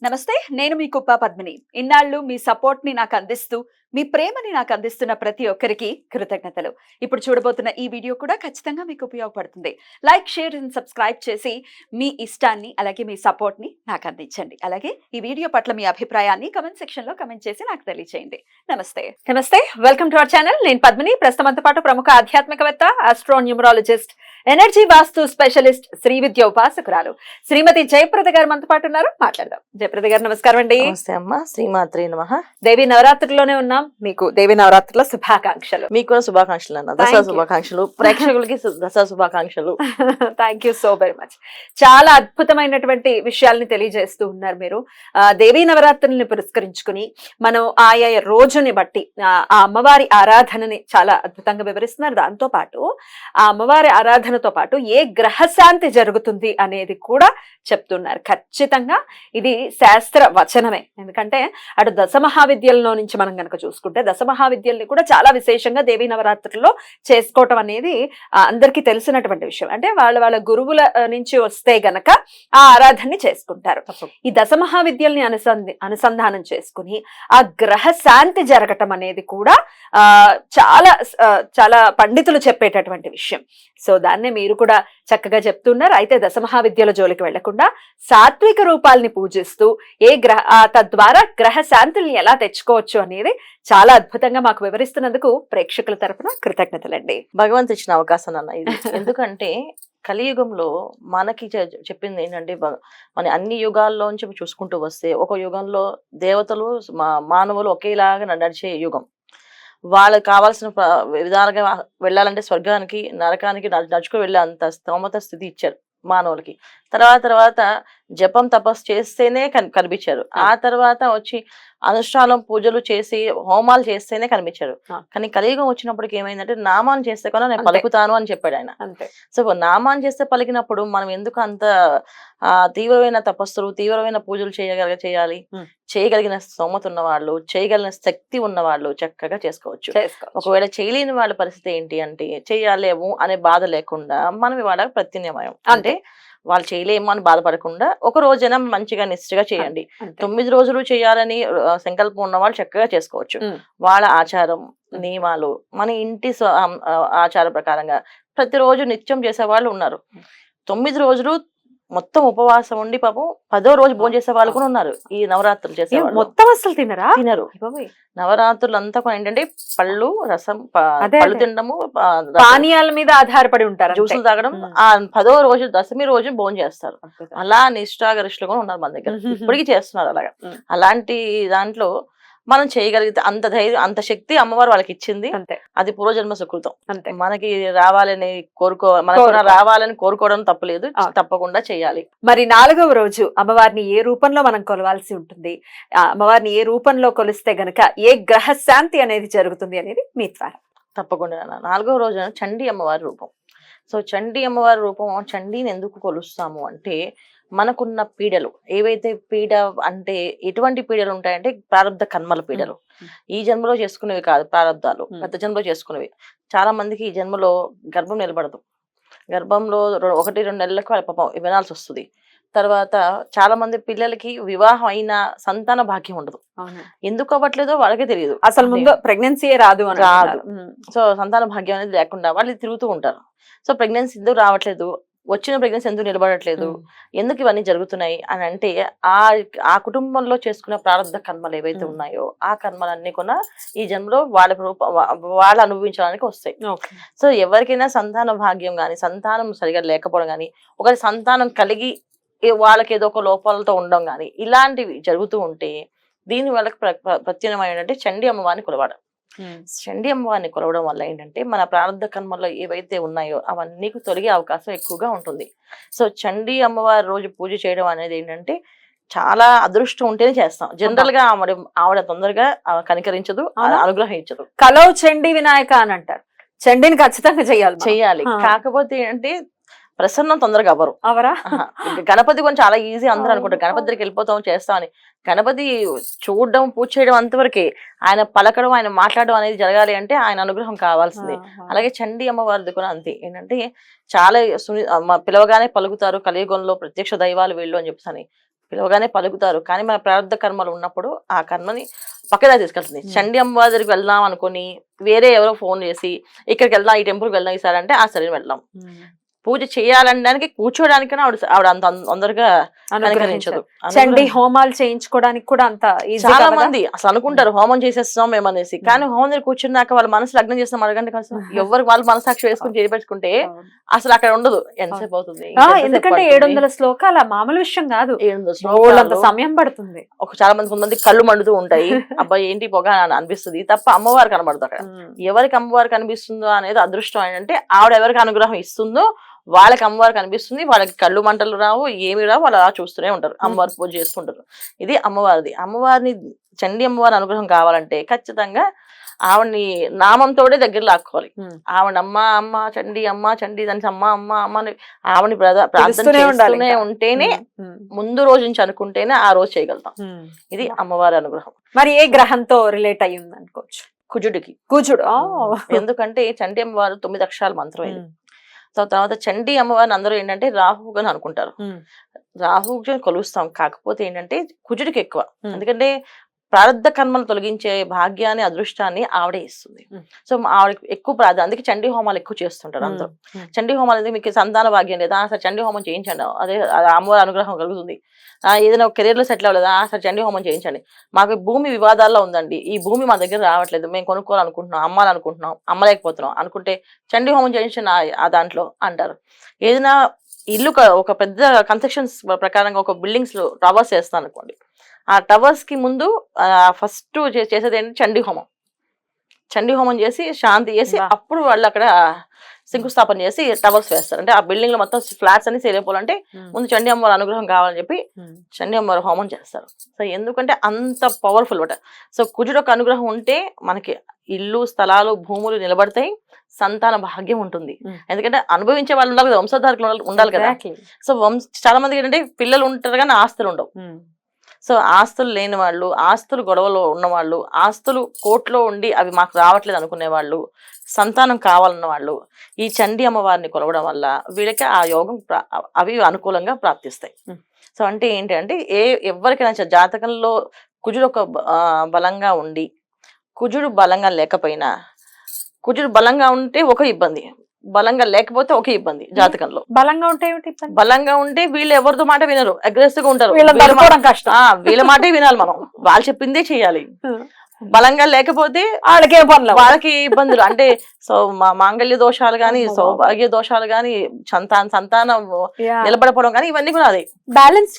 నమస్తే. నేను మీ కుప్ప పద్మిని. ఇన్నాళ్ళు మీ సపోర్ట్‌ని నాకందిస్తూ, మీ ప్రేమని నాకందిస్తున్న ప్రతి ఒక్కరికి కృతజ్ఞతలు. ఇప్పుడు చూడబోతున్న ఈ వీడియో కూడా ఖచ్చితంగా మీకు ఉపయోగపడుతుంది. లైక్, షేర్ అండ్ సబ్స్క్రైబ్ చేసి మీ ఇష్టాన్ని, అలాగే మీ సపోర్ట్‌ని నాకందించండి. అలాగే ఈ వీడియో పట్ల మీ అభిప్రాయాన్ని కామెంట్ సెక్షన్‌లో కామెంట్ చేసి నాకు తెలియజేయండి. నమస్తే. నమస్తే. Welcome to our channel. నేను పద్మిని. ప్రస్తుతం మనతో పాటు ప్రముఖ ఆధ్యాత్మికవేత్త, ఆస్ట్రో న్యూమరాలజిస్ట్, ఎనర్జీ వాస్తు స్పెషలిస్ట్, శ్రీ విద్య ఉపాసకురాలు శ్రీమతి జయప్రద గారు మనతో పాటు ఉన్నారు. మాట్లాడదాం. జయప్రద గారు నమస్కారం అండి. నమస్తే అమ్మ. శ్రీమాత్రే నమః. దేవి నవరాత్రిలోనే ఉన్నాం. మీకు దేవి నవరాత్రుల శుభాకాంక్షలు. మీకు కూడా శుభాకాంక్షలు అన్న. దసరా శుభాకాంక్షలు. ప్రేక్షకులకి దసరా శుభాకాంక్షలు. Thank you so very much. చాలా అద్భుతమైనటువంటి విషయాల్ని తెలియజేస్తూ ఉన్నారు మీరు. దేవీ నవరాత్రుల్ని పురస్కరించుకుని మనం ఆయా రోజుని బట్టి ఆ అమ్మవారి ఆరాధనని చాలా అద్భుతంగా వివరిస్తున్నారు. దాంతో పాటు ఆ అమ్మవారి ఆరాధనతో పాటు ఏ గ్రహశాంతి జరుగుతుంది అనేది కూడా చెప్తున్నారు. ఖచ్చితంగా ఇది శాస్త్ర వచనమే. ఎందుకంటే అటు దశమహావిద్యల్లో నుంచి మనం గనక చూసుకుంటే దశమహావిద్యల్ని కూడా చాలా విశేషంగా దేవీ నవరాత్రుల్లో చేసుకోవటం అనేది అందరికీ తెలిసినటువంటి విషయం. అంటే వాళ్ళ గురువుల నుంచి వస్తే గనక ఆ ఆరాధనని చేసుకుంటారు. ఈ దశమహావిద్యల్ని అనుసంధానం చేసుకుని ఆ గ్రహ శాంతి జరగటం అనేది కూడా చాలా చాలా పండితులు చెప్పేటటువంటి విషయం. సో దాన్నే మీరు కూడా చక్కగా చెప్తున్నారు. అయితే దశమహావిద్యల జోలికి వెళ్లకుండా సాత్విక రూపాల్ని పూజిస్తూ తద్వారా గ్రహ శాంతుల్ని ఎలా తెచ్చుకోవచ్చు అనేది చాలా అద్భుతంగా మాకు వివరిస్తున్నందుకు ప్రేక్షకుల తరపున కృతజ్ఞతలండి. భగవంతు ఇచ్చిన అవకాశం అన్న ఇది. ఎందుకంటే కలియుగంలో మనకి చెప్పింది ఏంటంటే మన అన్ని యుగాల్లోంచి చూసుకుంటూ వస్తే ఒక యుగంలో దేవతలు మానవులు ఒకేలాగా నడిచే యుగం. వాళ్ళకి కావాల్సిన విధాలుగా వెళ్ళాలంటే స్వర్గానికి నరకానికి నడుచుకు వెళ్ళే అంత స్తోమత స్థితి ఇచ్చారు మానవులకి. తర్వాత జపం తపస్సు చేస్తేనే కనిపించారు. ఆ తర్వాత వచ్చి అనుష్ఠానం పూజలు చేసి హోమాలు చేస్తేనే కనిపించారు. కానీ కలియుగం వచ్చినప్పటికి ఏమైందంటే నామాన్ని చేస్తే కూడా నేను పలుకుతాను అని చెప్పాడు ఆయన. సో నామాన్ని చేస్తే పలికినప్పుడు మనం ఎందుకు అంత తీవ్రమైన తపస్సులు తీవ్రమైన పూజలు చేయాలి? చేయగలిగిన స్తోమత ఉన్న వాళ్ళు, చేయగలిగిన శక్తి ఉన్న వాళ్ళు చక్కగా చేసుకోవచ్చు. ఒకవేళ చేయలేని వాళ్ళ పరిస్థితి ఏంటి అంటే చేయలేము అనే బాధ లేకుండా మనం ఇవాళ ప్రత్యామ్నాయం అంటే వాళ్ళు చేయలేము అని బాధపడకుండా ఒక రోజైనా మంచిగా నిష్ఠగా చేయండి. 9 రోజులు చేయాలని సంకల్పం ఉన్న వాళ్ళు చక్కగా చేసుకోవచ్చు. వాళ్ళ ఆచారం నియమాలు మన ఇంటి ఆచార ప్రకారంగా ప్రతిరోజు నిత్యం చేసే వాళ్ళు ఉన్నారు. 9 రోజులు మొత్తం ఉపవాసం ఉండి పాపం 10వ రోజు భోజనం చేసే వాళ్ళు కూడా ఉన్నారు. ఈ నవరాత్రులు చేసే మొత్తం అసలు తినరు. నవరాత్రులు అంతా కూడా ఏంటంటే పళ్ళు రసం పళ్ళు తినడము పానీయాల మీద ఆధారపడి ఉంటారు. జ్యూసులు తాగడం. ఆ 10వ రోజు దశమి రోజు భోజనం చేస్తారు. అలా నిష్ఠాగరిష్ఠులు కూడా ఉన్నారు మన దగ్గర. ఇప్పటికీ చేస్తున్నారు అలాగా. అలాంటి దాంట్లో మనం చేయగలిగితే అంత ధైర్యం అంత శక్తి అమ్మవారు వాళ్ళకి ఇచ్చింది. అది పూర్వజన్మ సుకృతం. మనకి రావాలని రావాలని కోరుకోవడం తప్పులేదు. తప్పకుండా చేయాలి. మరి 4వ రోజు అమ్మవారిని ఏ రూపంలో మనం కొలవాల్సి ఉంటుంది? అమ్మవారిని ఏ రూపంలో కొలిస్తే గనక ఏ గ్రహ శాంతి అనేది జరుగుతుంది అనేది మీ ద్వారా? తప్పకుండా 4వ రోజున చండీ అమ్మవారి రూపం. సో చండీ అమ్మవారి రూపం, చండీని ఎందుకు కొలుస్తాము అంటే మనకున్న పీడలు ఏవైతే అంటే ఎటువంటి పీడలు ఉంటాయంటే ప్రారంధ కర్మల పీడలు. ఈ జన్మలో చేసుకునేవి కాదు ప్రారంధాలు, గత జన్మలో చేసుకునేవి. చాలా మందికి ఈ జన్మలో గర్భం నిలబడదు. గర్భంలో 1-2 నెలలకు పాపం వినాల్సి వస్తుంది. తర్వాత చాలా మంది పిల్లలకి వివాహం అయినా సంతాన భాగ్యం ఉండదు. ఎందుకు అవ్వట్లేదో వాళ్ళకే తెలియదు. అసలు ముందు ప్రెగ్నెన్సీ రాదు. సో సంతాన భాగ్యం అనేది లేకుండా వాళ్ళు తిరుగుతూ ఉంటారు. సో ప్రెగ్నెన్సీ ఎందుకు రావట్లేదు, వచ్చిన ప్రెగ్నెన్సీ ఎందుకు నిలబడట్లేదు, ఎందుకు ఇవన్నీ జరుగుతున్నాయి అని అంటే ఆ కుటుంబంలో చేసుకున్న ప్రారంభ కర్మలు ఏవైతే ఉన్నాయో ఆ కర్మలన్నీ కూడా ఈ జన్మలో వాళ్ళు అనుభవించడానికి వస్తాయి. సో ఎవరికైనా సంతాన భాగ్యం గాని సంతానం సరిగా లేకపోవడం గాని ఒకరి సంతానం కలిగి వాళ్ళకి ఏదో ఒక లోపాలతో ఉండడం గాని ఇలాంటివి జరుగుతూ ఉంటే దీని వాళ్ళకి ప్రత్యామ్నాయం ఏంటంటే చండీ అమ్మవారిని కొలవడం. చండీ అమ్మవారిని కొలవడం వల్ల ఏంటంటే మన ప్రారంభ కర్మల్లో ఏవైతే ఉన్నాయో అవన్నీ తొలగే అవకాశం ఎక్కువగా ఉంటుంది. సో చండీ అమ్మవారి రోజు పూజ చేయడం అనేది ఏంటంటే చాలా అదృష్టం ఉంటేనే చేస్తాం. జనరల్ గా ఆవిడ తొందరగా కనికరించదు, అనుగ్రహించదు. కలవు చండీ వినాయక అని అంటారు. చండీని ఖచ్చితంగా చెయ్యాలి. కాకపోతే ఏంటంటే ప్రసన్నం తొందరగా అవరా. గణపతి కొంచెం చాలా ఈజీ అందరూ అనుకుంటారు గణపతి దగ్గరికి వెళ్ళిపోతాం చేస్తామని. గణపతి చూడడం పూజ చేయడం అంతవరకే. ఆయన పలకడం ఆయన మాట్లాడడం అనేది జరగాలి అంటే ఆయన అనుగ్రహం కావాల్సిందే. అలాగే చండీ అమ్మవారిది కూడా అంతే. ఏంటంటే చాలా పిలవగానే పలుకుతారు. కలియుగంలో ప్రత్యక్ష దైవాలు వీళ్ళు అని చెప్పని పిలవగానే పలుకుతారు. కానీ మన ప్రారంధ కర్మలు ఉన్నప్పుడు ఆ కర్మని పక్కన తీసుకెళ్తుంది. చండి అమ్మవారి దగ్గరికి వెళ్దాం అనుకుని వేరే ఎవరో ఫోన్ చేసి ఇక్కడికి వెళ్దాం, ఈ టెంపుల్కి వెళ్దాం ఈసారి అంటే ఆ సరే వెళ్దాం. పూజ చేయాలనడానికి కూర్చోడానికైనా ఆవిడ అంత తొందరగా అనుగ్రహించదు. చండి హోమాలు చేయించుకోవడానికి కూడా అంత చాలా మంది అసలు అనుకుంటారు హోమం చేసేస్తున్నాం మేమనేసి, కానీ హోమం దగ్గర కూర్చున్నాక వాళ్ళ మనసు లగ్నం చేస్తాం అడగండి కోసం ఎవరు వాళ్ళు మనసాక్షి వేసుకుని చేపెట్టుకుంటే అసలు అక్కడ ఉండదు. ఎంతసేపు అవుతుంది? ఎందుకంటే 700 శ్లోకాలు మామూలు విషయం కాదు, 700 సమయం పడుతుంది. చాలా మంది కొంతమంది కళ్ళు మండుతూ ఉంటాయి, అబ్బాయి ఏంటి పొగ అని అనిపిస్తుంది తప్ప అమ్మవారు కనబడదు అక్కడ. ఎవరికి అమ్మవారు కనిపిస్తుందో అనేది అదృష్టం ఏంటంటే ఆవిడ ఎవరికి అనుగ్రహం ఇస్తుందో వాళ్ళకి అమ్మవారు కనిపిస్తుంది, వాళ్ళకి కళ్ళు మంటలు రావు, ఏమి రావు, వాళ్ళు అలా చూస్తూనే ఉంటారు, అమ్మవారి పూజ చేస్తుంటారు. ఇది అమ్మవారిది. అమ్మవారిని చండి అమ్మవారి అనుగ్రహం కావాలంటే ఖచ్చితంగా ఆవిడని నామంతోనే దగ్గర లాక్కోవాలి. ఆవిడ అమ్మ అమ్మ చండి అమ్మ చండి దాని అమ్మ అమ్మ అమ్మ అని ఆవిడని ప్రార్థన చేస్తూనే ఉంటేనే, ముందు రోజు నుంచి అనుకుంటేనే ఆ రోజు చేయగలుగుతాం. ఇది అమ్మవారి అనుగ్రహం. మరి ఏ గ్రహంతో రిలేట్ అయ్యి ఉంది అనుకోవచ్చు? కుజుడికి. కుజుడు. ఎందుకంటే చండి అమ్మవారు 9 అక్షరాల మంత్రం ఇది. తర్వాత చండి అమ్మవారిని అందరూ ఏంటంటే రాహుగా అనుకుంటారు, రాహుగా కొలుస్తాం. కాకపోతే ఏంటంటే కుజుడికి ఎక్కువ, ఎందుకంటే ప్రారంధ కర్మను తొలగించే భాగ్యాన్ని అదృష్టాన్ని ఆవిడే ఇస్తుంది. సో ఆవిడకి ఎక్కువ ప్రాధాన్యత, అందుకే చండీ హోమాలు ఎక్కువ చేస్తుంటారు అందరూ. చండీ హోమాలు ఎందుకు, మీకు సంతాన భాగ్యం లేదా సరే చండీ హోమం చేయించండి, అదే అమ్మవారి అనుగ్రహం కలుగుతుంది. ఏదైనా కెరీర్ లో సెటిల్ అవ్వలేదా సరే చండీ హోమం చేయించండి. మాకు భూమి వివాదాల్లో ఉందండి, ఈ భూమి మా దగ్గర రావట్లేదు, మేము కొనుక్కోవాలనుకుంటున్నాం, అమ్మాలనుకుంటున్నాం, అమ్మలేకపోతున్నాం అనుకుంటే చండీ హోమం చేయించండి ఆ దాంట్లో అంటారు. ఏదైనా ఇల్లు ఒక పెద్ద కన్స్ట్రక్షన్స్ ప్రకారంగా ఒక బిల్డింగ్స్ లో టవర్స్ వేస్తాను అనుకోండి, ఆ టవర్స్ కి ముందు ఫస్ట్ చేసేది ఏంటి చండీ హోమం. చండీ హోమం చేసి శాంతి చేసి అప్పుడు వాళ్ళు అక్కడ శంకుస్థాపన చేసి టవర్స్ వేస్తారు. అంటే ఆ బిల్డింగ్ లో మొత్తం ఫ్లాట్స్ అన్ని సేల్ అయిపోవాలంటే ముందు చండీ అమ్మవారి అనుగ్రహం కావాలని చెప్పి చండీ అమ్మవారి హోమం చేస్తారు. సో ఎందుకంటే అంత పవర్ఫుల్ అట. సో కుజుడు ఒక అనుగ్రహం ఉంటే మనకి ఇల్లు స్థలాలు భూములు నిలబడతాయి, సంతాన భాగ్యం ఉంటుంది. ఎందుకంటే అనుభవించే వాళ్ళు ఉండాలి కదా, వంశధారకులు ఉండాలి కదా. సో చాలా మందికి ఏంటంటే పిల్లలు ఉంటారు కానీ ఆస్తులు ఉండవు. సో ఆస్తులు లేని వాళ్ళు, ఆస్తులు గొడవలో ఉన్నవాళ్ళు, ఆస్తులు కోర్టులో ఉండి అవి మాకు రావట్లేదు అనుకునే వాళ్ళు, సంతానం కావాలన్న వాళ్ళు ఈ చండీ అమ్మవారిని కొలవడం వల్ల వీళ్ళకి ఆ యోగం అవి అనుకూలంగా ప్రాప్తిస్తాయి. సో అంటే ఏంటి అంటే ఎవరికైనా జాతకంలో కుజుడు ఒక బలంగా ఉండి కుజుడు బలంగా లేకపోయినా, కుజుడు బలంగా ఉంటే ఒక ఇబ్బంది, బలంగా లేకపోతే ఒకే ఇబ్బంది. జాతకంలో బలంగా ఉంటే బలంగా ఉంటే వీళ్ళు ఎవరితో మాట వినరు, అగ్రెసివ్ గా ఉంటారు, వీళ్ళ మాటే వినాలి మనం, వాళ్ళు చెప్పిందే చెయ్యాలి. బలంగా లేకపోతే వాళ్ళకి ఇబ్బందులు అంటే మాంగళ్య దోషాలు గాని, సౌభాగ్య దోషాలు గాని, సంతానం నిలబడపోవడం కానీ ఇవన్నీ కూడా అదే బ్యాలెన్స్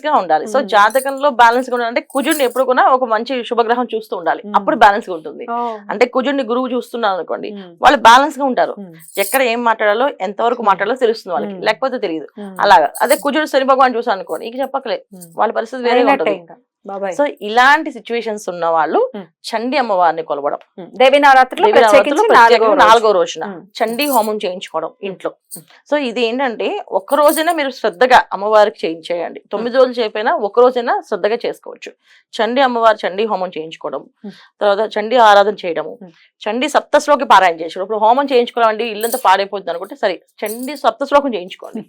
గా ఉండాలి. సో జాతకంలో బ్యాలెన్స్ గా ఉండాలంటే కుజుడిని ఎప్పుడు కూడా ఒక మంచి శుభగ్రహం చూస్తూ ఉండాలి, అప్పుడు బ్యాలెన్స్ గా ఉంటుంది. అంటే కుజుడిని గురువు చూస్తున్నారు అనుకోండి, వాళ్ళు బ్యాలెన్స్ గా ఉంటారు, ఎక్కడ ఏం మాట్లాడాలో ఎంతవరకు మాట్లాడాలో తెలుస్తుంది వాళ్ళకి, లేకపోతే తెలియదు. అలాగా అదే కుజుడు శని భగవాన్ చూసాను అనుకోండి, ఇక చెప్పకలే, వాళ్ళ పరిస్థితి వేరే ఉంటుంది. సో ఇలాంటి సిచ్యువేషన్స్ ఉన్న వాళ్ళు చండీ అమ్మవారిని కొలవడం, దేవి నవరాత్రులు 4వ రోజున చండీ హోమం చేయించుకోవడం ఇంట్లో. సో ఇది ఏంటంటే ఒక్క రోజైనా మీరు శ్రద్ధగా అమ్మవారికి చేయించేయండి, 9 రోజులు చేయకపోయినా ఒక రోజైనా శ్రద్ధగా చేసుకోవచ్చు. చండీ అమ్మవారి చండీ హోమం చేయించుకోవడం, తర్వాత చండీ ఆరాధన చేయడము, చండీ సప్తశ్లోకి పారాయణ చేయించుకోవడం. ఇప్పుడు హోమం చేయించుకోవాలండి ఇల్లంతా పాడైపోతుంది అనుకుంటే సరే చండీ సప్తశ్లోకం చేయించుకోండి.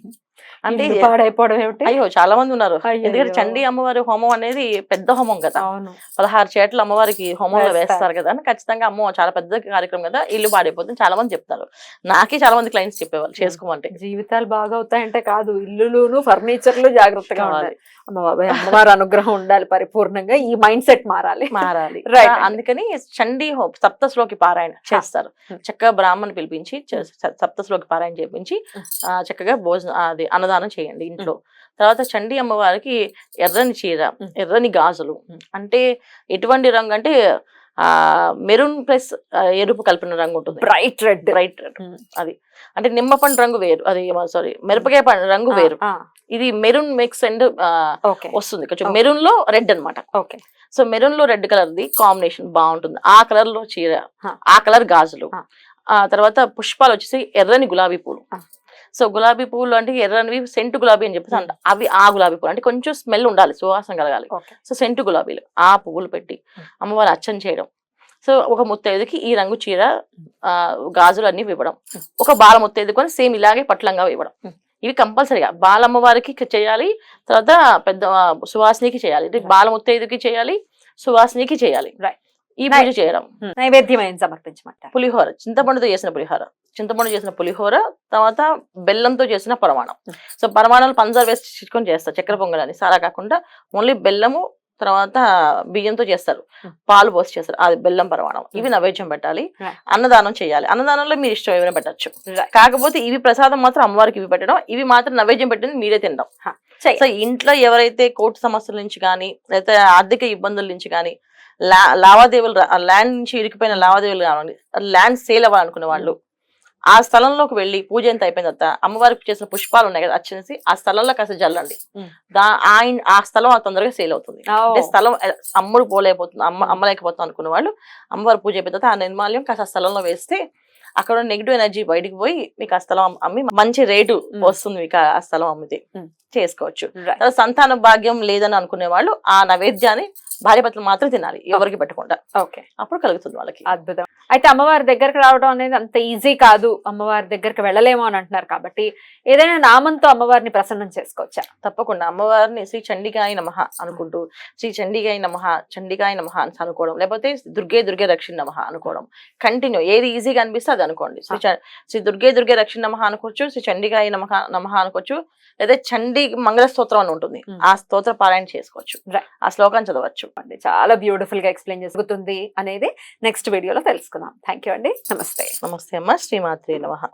అంటే పాడైపోవడం ఏమిటి, అయ్యో చాలా మంది ఉన్నారు. ఎందుకంటే చండీ అమ్మవారి హోమం అనేది పెద్ద హోమం కదా, 16 చేట్లు అమ్మవారికి హోమంలో వేస్తారు కదా, ఖచ్చితంగా అమ్మ చాలా పెద్ద కార్యక్రమం కదా, ఇల్లు పాడైపోతుంది చాలా మంది చెప్తారు. నాకే చాలా మంది క్లయింట్స్ చెప్పేవాళ్ళు చేసుకోమంటే. జీవితాలు బాగా అవుతాయంటే కాదు, ఇల్లులు ఫర్నిచర్లు జాగ్రత్తగా ఉండాలి, అమ్మవారి అనుగ్రహం ఉండాలి పరిపూర్ణంగా, ఈ మైండ్ సెట్ మారాలి. అందుకని చండీ సప్తశ్లోకి పారాయణ చేస్తారు. చక్కగా బ్రాహ్మణ్ పిలిపించి సప్తశ్లోకి పారాయణ చేపించి చక్కగా భోజనం అది అన్నదానం చేయండి ఇంట్లో. తర్వాత చండీ అమ్మవారికి ఎర్రని చీర, ఎర్రని గాజులు, అంటే ఎటువంటి రంగు అంటే మెరూన్ ప్లస్ ఎరుపు కలిపిన రంగు ఉంటుంది, బ్రైట్ రెడ్. అది అంటే నిమ్మపండు రంగు వేరు, అది సారీ మిరపకాయ పండు రంగు వేరు, ఇది మెరూన్ మిక్స్ అండ్ వస్తుంది, కొంచెం మెరూన్ లో రెడ్ అనమాట. సో మెరూన్ లో రెడ్ కలర్ ది కాంబినేషన్ బాగుంటుంది, ఆ కలర్ లో చీర, ఆ కలర్ గాజులు. ఆ తర్వాత పుష్పాలు వచ్చేసి ఎర్రని గులాబీ పూలు. సో గులాబీ పువ్వులు అంటే ఎర్రనివి సెంటు గులాబీ అని చెప్పేసి అంట, అవి ఆ గులాబీ పువ్వులు అంటే కొంచెం స్మెల్ ఉండాలి, సువాసన కలగాలి. సో సెంటు గులాబీలు ఆ పువ్వులు పెట్టి అమ్మవారు అర్చన చేయడం. సో ఒక ముత్తైదుకి ఈ రంగు చీర గాజులు అన్ని ఇవ్వడం, ఒక బాల ముత్తైదు కొని సేమ్ ఇలాగే పట్లంగా ఇవ్వడం. ఇవి కంపల్సరీగా బాలమ్మవారికి చేయాలి, తర్వాత పెద్ద సువాసినికి చేయాలి, ఇది బాలముత్తైదుకి చేయాలి, సువాసినికి చేయాలి. Right. ఈ పూజ చేయడం. నైవేద్యం ఏం సమర్పించమంటారు? పులిహోర, చింతపండుతో చేసిన పులిహోర, చింతపండు చేసిన పులిహోర, తర్వాత బెల్లంతో చేసిన పరమాణం. సో పరమాణాలు పంచదార వేసి చిట్టుకొని చేస్తారు, చక్కెర పొంగలని సారా కాకుండా ఓన్లీ బెల్లము తర్వాత బియ్యంతో చేస్తారు, పాలు పోసి చేస్తారు, అది బెల్లం పరమాణం. ఇవి నైవేద్యం పెట్టాలి. అన్నదానం చేయాలి, అన్నదానంలో మీరు ఇష్టం ఏమైనా పెట్టచ్చు. కాకపోతే ఇవి ప్రసాదం మాత్రం అమ్మవారికి ఇవి పెట్టడం, ఇవి మాత్రం నైవేద్యం పెట్టింది మీరే తినడం. సో ఇంట్లో ఎవరైతే కోర్టు సమస్యల నుంచి కానీ లేకపోతే ఆర్థిక ఇబ్బందుల నుంచి కానీ లావాదేవీలు ల్యాండ్ నుంచి ఇరికిపోయిన లావాదేవీలు కావాలి, ల్యాండ్ సేల్ అవ్వాలనుకునే వాళ్ళు ఆ స్థలంలోకి వెళ్ళి పూజ ఎంత అయిపోయిన తర్వాత అమ్మవారికి చేసిన పుష్పాలు ఉన్నాయి కదా వచ్చేసి ఆ స్థలంలో కాస్త జల్లండి. ఆ స్థలం తొందరగా సేల్ అవుతుంది. అంటే స్థలం అమ్ముడు పోలేకపోతుంది, అమ్మలేకపోతాం అనుకున్న వాళ్ళు అమ్మవారి పూజ అయిపోయిన తర్వాత ఆ నిర్మాల్యం కాస్త ఆ స్థలంలో వేస్తే అక్కడ నెగిటివ్ ఎనర్జీ బయటికి పోయి మీకు ఆ స్థలం అమ్మి మంచి రేటు వస్తుంది. మీకు ఆ స్థలం అమ్మితే చేసుకోవచ్చు. సంతాన భాగ్యం లేదని అనుకునే వాళ్ళు ఆ నైవేద్యాన్ని భార్యాభర్తలు మాత్రం తినాలి, ఎవరికి పెట్టకుండా. ఓకే, అప్పుడు కలుగుతుంది వాళ్ళకి. అద్భుతం. అయితే అమ్మవారి దగ్గరకు రావడం అనేది అంత ఈజీ కాదు, అమ్మవారి దగ్గరికి వెళ్ళలేమో అని అంటున్నారు కాబట్టి ఏదైనా నామంతో అమ్మవారిని ప్రసన్నం చేసుకోవచ్చా? తప్పకుండా. అమ్మవారిని శ్రీ చండికాయ నమః అనుకుంటూ శ్రీ చండికాయ నమః, చండికాయ నమః అని అనుకోవడం, లేకపోతే దుర్గే రక్షిణ్ నమః అనుకోవడం. కంటిన్యూ ఏది ఈజీగా అనిపిస్తే అది అనుకోండి. శ్రీ దుర్గే రక్షిణ్ నమః అనుకోవచ్చు, శ్రీ చండికాయ నమః అనుకోవచ్చు, లేదా చండీ మంగళ స్తోత్రం అని ఉంటుంది, ఆ స్తోత్ర పారాయణ చేసుకోవచ్చు, ఆ శ్లోకాన్ని చదవచ్చు. చాలా బ్యూటిఫుల్ గా ఎక్స్ప్లెయిన్ చేసుకుంటుంది అనేది నెక్స్ట్ వీడియోలో తెలుసుకుందాం. థ్యాంక్ యూ అండి. నమస్తే. నమస్తే అమ్మ. శ్రీమాత్రే నమః.